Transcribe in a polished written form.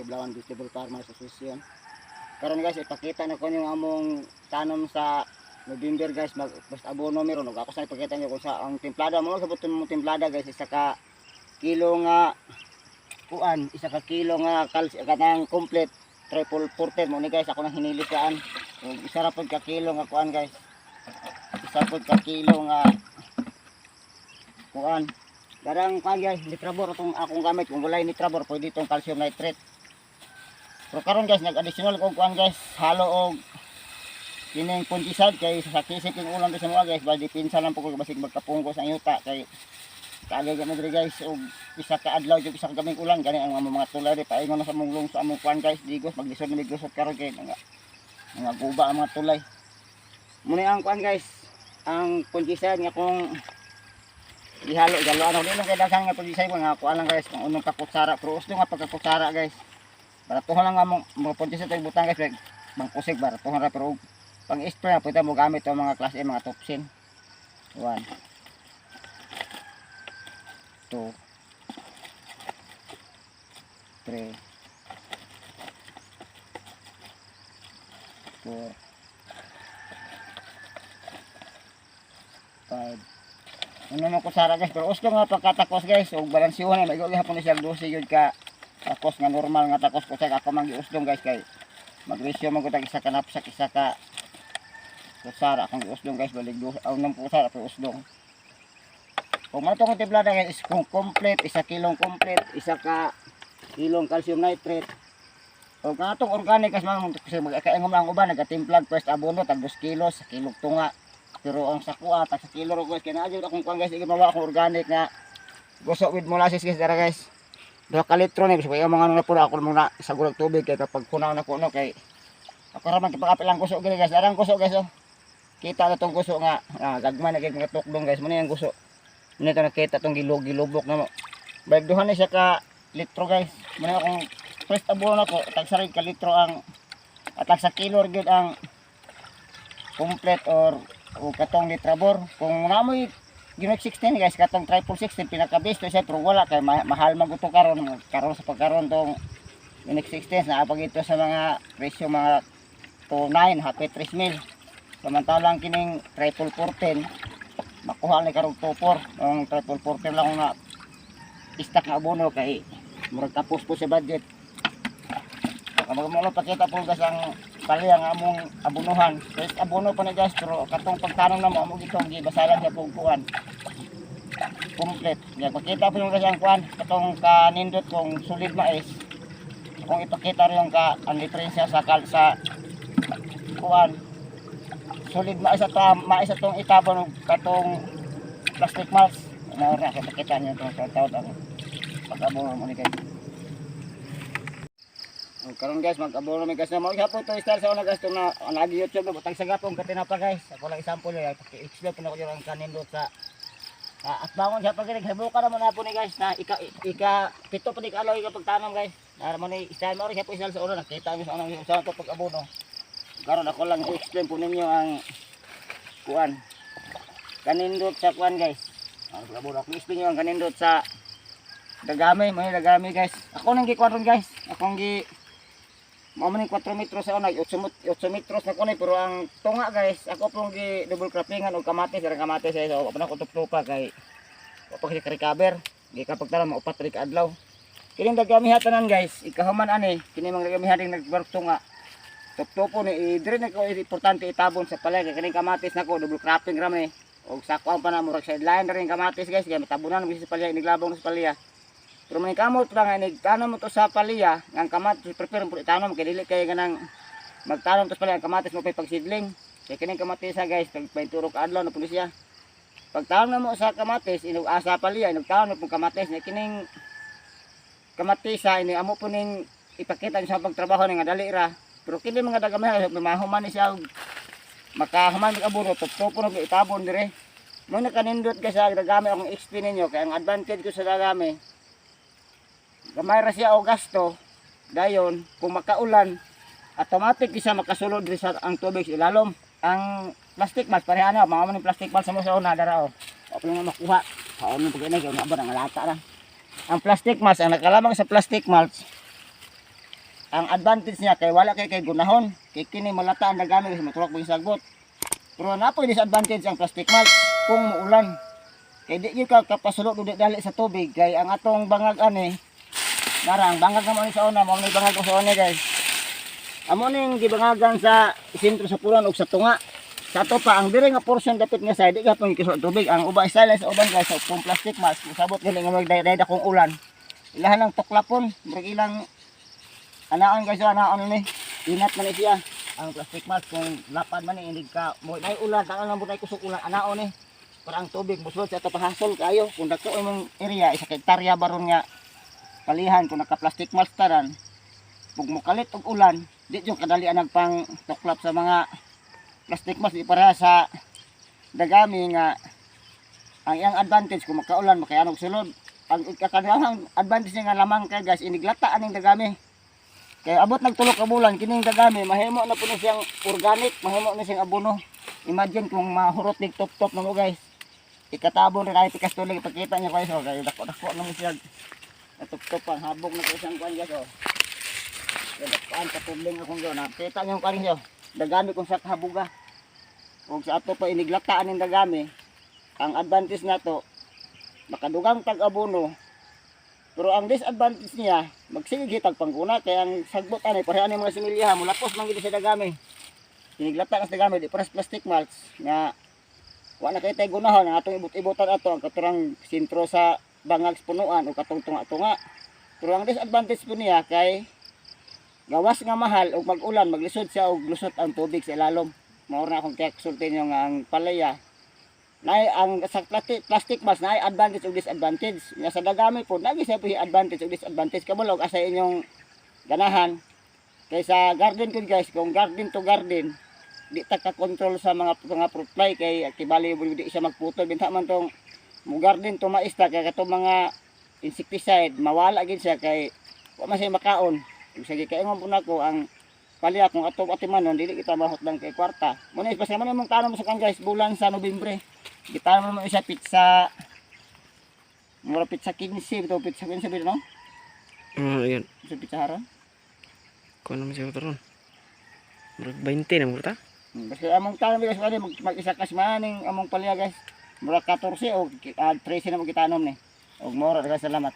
Kiblawan Vegetable Farmers Association. Karon guys, ipakita na ko yung among tanom sa November guys, basta abono meron. Ako sa ipakita nyo kung sa ang timplada mo, sabot mo timplada guys, isa ka kilo nga kuan, isa ka kilo nga kanang complete triple porter mo ni guys, ako nang hinilikaan. Isa ra pod ka kilo nga kuan guys. Isa pod ka kilo nga kuan. Darang kuan guys, nitrabor itong akong gamit. Kung wala nitrabor, pwede itong calcium nitrate. Pero karon guys, nag-additional kong kuan guys, halo og kining fungicide kay sa kisip yung ulam sa mga guys, bali pinsa lang po ko basig magkapunggos ang yuta kay kaagay kami diri guys og isa ka adlaw jud isa ka gaming ulan gani ang mga tulay di paingon na sa munglong sa among kuan guys, digos maglisod na ligos karon kay mga guba ang mga tulay. Muna ang kuan guys, ang fungicide nga kung ihalo galo ano dili kay daghan nga fungicide nga kuan lang guys, kung unong ka kutsara pero usdo nga pagka kutsara guys. Baratuhan lang nga mga fungicide tay butang guys, like mangkusig baratuhan ra pero pang spray na pwede mo gamit ang mga class A, mga toxin. 1 2 3 4 5. Ano mo kusara guys, pero uslo nga pagkatakos guys, o balansyuhan na, mag-iuli hapon na siya dosi yun ka takos nga normal nga takos kusag, ako mag-iuslong guys kay mag-ratio mag-utag isa ka napsak, isa ka kusara akong iuslong guys, balig nang kusara pero uslong. Kung matong tiblada guys, kung complete, isa kilong complete, isa ka kilong calcium nitrate. O kung atong organic guys, mag-akaingom lang uban, nagatimplag first abono, tag 2 kilos, sa kilong tunga. Pero ang sakua, tag sa kilo ro guys, kaya naadyo akong kuan guys, igawa akong organic nga gusto with molasses guys, dara guys. 2 ka litro ni, gusto ko yung mga nung napura, ako muna sa gulag tubig, kaya kapag kunaw na kuno, kay ako raman kipag-apilang gusto guys, darang gusto guys, oh. Kita na itong gusto nga, gagman na kayo mga tukdong guys, muna yung gusto. Muna ito nakita itong gilubok na mo. Baigduhan na siya ka litro guys. Muna akong first abono na ko, tagsarig ka litro ang, at sa kilo rin ang complete or katong litrabor. Kung namoy Ginox 16 guys, katong triple 16, pinaka-base to siya, pero wala kay mahal maguto karon sa pagkaroon tong Ginox 16, naapag ito sa mga presyo mga 2.9, happy 3 mil. Samantalang kining triple 14 makuha ni karong 2.4 ang triple 14 lang nga istak nga abono kay murag tapos po sa budget. Kapag mo pakita po guys ang palya nga among abonohan, first abono pa ni guys, pero katong pagtanong na mo amo gitong gibasalan sa pugkuan complete. Nga pakita po yung guys ang kuan katong kanindot kung solid mais, kung ipakita rin yung ang diferensya sa kuan solid mais atong itabon og katong plastic mulch. Ano ra sa pakita niyo itong taon ang pag-abono mo ni guys. Karon guys, mag-abono mi guys na mo gyapon to style sa una guys tong na YouTube na butang sagapong katinapa guys. Ako lang example ya, paki-explain po na ko yung kanindot sa at bangon siya pag hibuka naman na po ni guys na ika pito pa di kaloy kapag tanong guys. Naman ni style mo rin siya po style sa una, nakita niyo sa unang sa to pag-abono. Karon ako lang i-explain po ninyo ang kuan kanindot sa kuan guys. Ako i-explain nyo ang kanindot sa dagami, may dagami guys. Ako nang gikuan ron guys. Akong gi maman 4 metros sa una, 8 metros na kunay, pero ang tunga guys, ako pong gi double croppingan og kamatis, sarang kamatis ay so ako na tupa kay kapag si recover, gi kapag tara maupat ri ka adlaw. Kining dagami hatanan guys, ikahuman ani, kini mga dagami hading nagbarok tunga. Tupo ni dire na ko importante itabon sa palay kay kining kamatis nako double cropping ra man og sako pa na murag sideline rin kamatis guys kay matabunan mo sa palya iniglabong sa palya. Pero man kamot lang nga nigtanom mo to sa palya ang kamatis prepare mo itanom kay dili kay ganang magtanom to sa palya ang kamatis mo pay pagsidling. Kay kining kamatis guys pag paituro ka adlaw na pulisya. Pagtanom mo sa kamatis inug asa palya inugtanom mo kamatis na kining kamatis ini amo po ning ipakita sa pagtrabaho nga dali ra. Pero kini mga dagami mahuman ni siya makahuman ng abono tupo na itabon dire. Mo nakanindot ka sa dagami akong XP ninyo kay ang advantage ko sa dagami gamay ra siya og gasto dayon kung makaulan automatic isa makasulod dire sa ang tubig ilalom. Ang plastic mulch pareha na mga man plastic mulch sa mo sa una dara o mo makuha kaon mo pag inay kay nabot ang lata ra. Ang plastic mulch ang nakalamang sa plastic mulch ang advantage niya kay wala kay gunahon. Kay kini malata ang dagami kasi matulak mo yung sagbot. Pero napoy disadvantage ang plastic mulch kung muulan. Kay di gyud ka kapasulod ug dali sa tubig kay ang atong bangag ani narang bangag naman ni sa una mo ni bangag ko sa una guys. Amo ning gibangagan sa sentro sa pulan ug sa tunga. Sa ato pa ang diri nga portion dapat nga side di ka pang ikisod tubig. Ang uba style sa uban guys sa pong plastic mulch sabot gali nga magdayda kung ulan. Ilahan lang tuklapon, murag ilang anaon guys anaon ni. Inat man ni siya. Ang plastic mulch kung lapad man ni indig ka mo nay ulan tangan lang butay kusog ulan anaon ni. Para ang tubig musulod sa ato pahasol kayo kung dako imong area isa ka hektarya baron nga palihan kung naka plastic mulch taran. Pug mokalit og ulan, di jud kadali ang pang tuklap sa mga plastic mulch di para sa dagami nga ang iyang advantage kung makaulan makayanog sulod. Ang ikakadahang advantage nga lamang kay guys iniglata aning dagami. Kay abot nagtulok ka bulan kining dagami mahimo na puno siyang organic, mahimo na siyang abono. Imagine kung mahurot nig top-top na mo guys. Ikatabon rin kahit ikas tulig ipakita niya guys oh. Kaya dako-dako na mo siya. Top-top ang habog na isang kuan guys oh. Kaya dakoan katubling akong yun. Nakita niyo yung kuan niyo. Dagami kung sa kahabuga. Kung sa ato pa iniglata aning dagami, ang advantage nato makadugang tag-abono. Pero ang disadvantage niya, magsigig hitag pangguna kaya ang sagbot ani pareha ni mga similya mulapos man gid sa dagami. Siniglata sa dagami di pares plastic mulch nga wa na kay tay gunahon ang atong ibot-ibotan ato ang katurang sentro sa bangag punuan o katong tunga-tunga. Pero ang disadvantage po niya kay gawas nga mahal og mag-ulan maglisod siya og lusot ang tubig sa ilalom. Mao na akong sultin yung ang palaya. Nay ang sa plastic mulch nay advantage ug disadvantage. Nga sa dagami po lagi siya advantage ug disadvantage kabalo og asa inyong ganahan. Kay sa garden ko guys, kung garden to garden, di ta ka control sa mga fruit fly kay kibali di siya magputol binta man tong mo garden to maista kay katong mga insecticide mawala gid siya kay wa man siya makaon. Ug sige kay mo nako ang palya kung ato atimanon dili kita mahutdan kay kwarta. Mo ni basta man imong tanom sa kan guys bulan sa Nobyembre. Kita mo siya pizza mura pizza 15 to pizza 15 sabi no? Yun. Sa pizza haron. Kung ano siya taron. Murag 20 na murag ta. Basta among tanom guys mag-isa kas maning among palya guys. Mura 14 o 13 na mo kita anom ni. Og mura salamat.